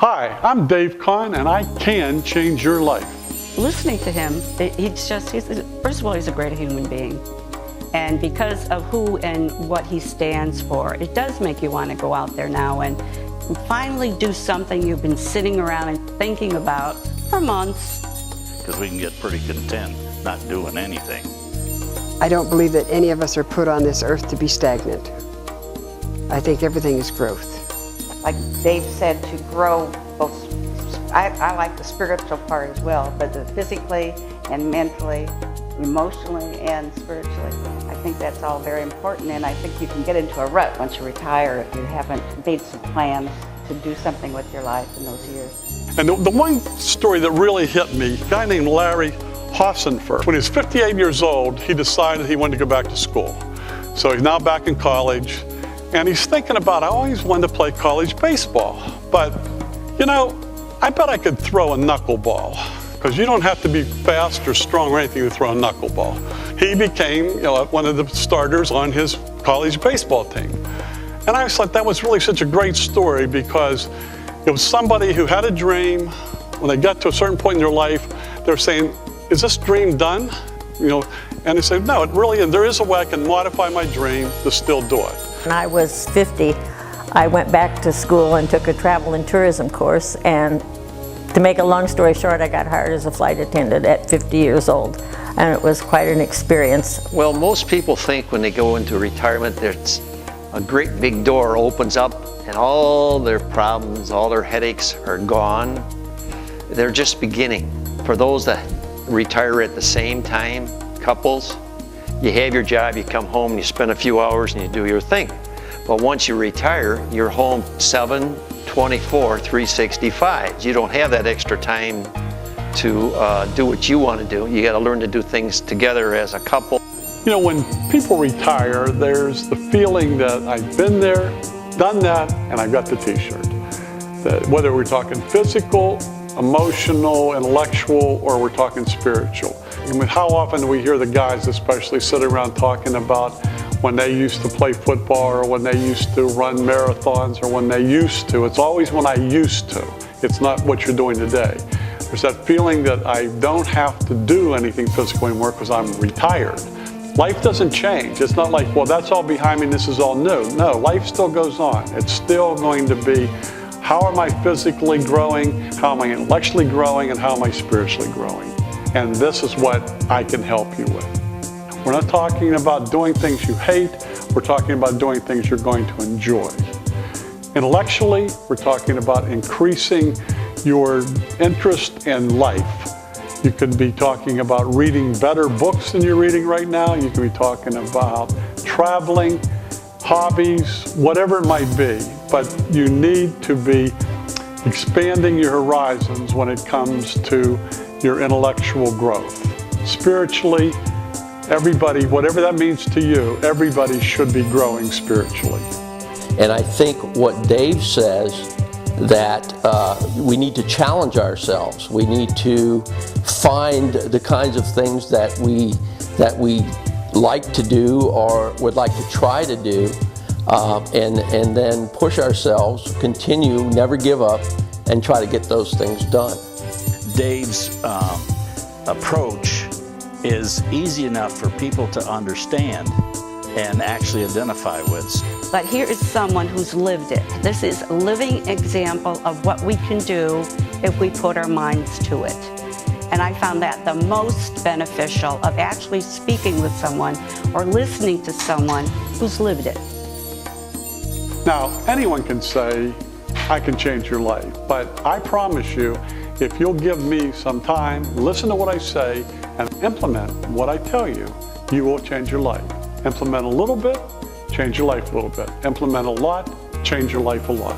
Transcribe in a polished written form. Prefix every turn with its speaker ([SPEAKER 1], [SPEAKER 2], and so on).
[SPEAKER 1] Hi, I'm Dave Conn, and I can change your life.
[SPEAKER 2] Listening to him, first of all, he's a great human being. And because of who and what he stands for, it does make you want to go out there now and finally do something you've been sitting around and thinking about for months.
[SPEAKER 3] Because we can get pretty content not doing anything.
[SPEAKER 4] I don't believe that any of us are put on this earth to be stagnant. I think everything is growth.
[SPEAKER 5] Like Dave said, to grow both, I like the spiritual part as well, but physically and mentally, emotionally and spiritually. I think that's all very important, and I think you can get into a rut once you retire if you haven't made some plans to do something with your life in those years.
[SPEAKER 1] And the one story that really hit me, a guy named Larry Hossenfer, when he was 58 years old, he decided he wanted to go back to school. So he's now back in college. And he's thinking about, I always wanted to play college baseball, but you know, I bet I could throw a knuckleball, because you don't have to be fast or strong or anything to throw a knuckleball. He became, one of the starters on his college baseball team. And I just thought that was really such a great story, because it was somebody who had a dream. When they got to a certain point in their life, they're saying, is this dream done? And they said, no, it really is. There is a way I can modify my dream to still do it.
[SPEAKER 6] When I was 50, I went back to school and took a travel and tourism course, and to make a long story short, I got hired as a flight attendant at 50 years old, and it was quite an experience.
[SPEAKER 7] Well, most people think when they go into retirement, there's a great big door opens up and all their problems, all their headaches are gone. They're just beginning. For those that retire at the same time, couples, you have your job, you come home, you spend a few hours and you do your thing. But once you retire, you're home 7, 24, 365. You don't have that extra time to do what you want to do. You got to learn to do things together as a couple.
[SPEAKER 1] When people retire, there's the feeling that I've been there, done that, and I got the t-shirt. That whether we're talking physical, emotional, intellectual, or we're talking spiritual. I mean, how often do we hear the guys especially sit around talking about when they used to play football, or when they used to run marathons, or when they used to. It's always when I used to. It's not what you're doing today. There's that feeling that I don't have to do anything physical anymore because I'm retired. Life doesn't change. It's not like, well, that's all behind me and this is all new. No, life still goes on. It's still going to be, how am I physically growing, how am I intellectually growing, and how am I spiritually growing? And this is what I can help you with. We're not talking about doing things you hate. We're talking about doing things you're going to enjoy. Intellectually, we're talking about increasing your interest in life. You could be talking about reading better books than you're reading right now. You could be talking about traveling, hobbies, whatever it might be. But you need to be expanding your horizons when it comes to your intellectual growth. Spiritually, everybody, whatever that means to you, everybody should be growing spiritually.
[SPEAKER 8] And I think what Dave says, that we need to challenge ourselves. We need to find the kinds of things that we like to do or would like to try to do, and then push ourselves, continue, never give up, and try to get those things done.
[SPEAKER 3] Dave's approach is easy enough for people to understand and actually identify with.
[SPEAKER 2] But here is someone who's lived it. This is a living example of what we can do if we put our minds to it. And I found that the most beneficial of actually speaking with someone or listening to someone who's lived it.
[SPEAKER 1] Now, anyone can say, I can change your life, but I promise you, if you'll give me some time, listen to what I say, and implement what I tell you, you will change your life. Implement a little bit, change your life a little bit. Implement a lot, change your life a lot.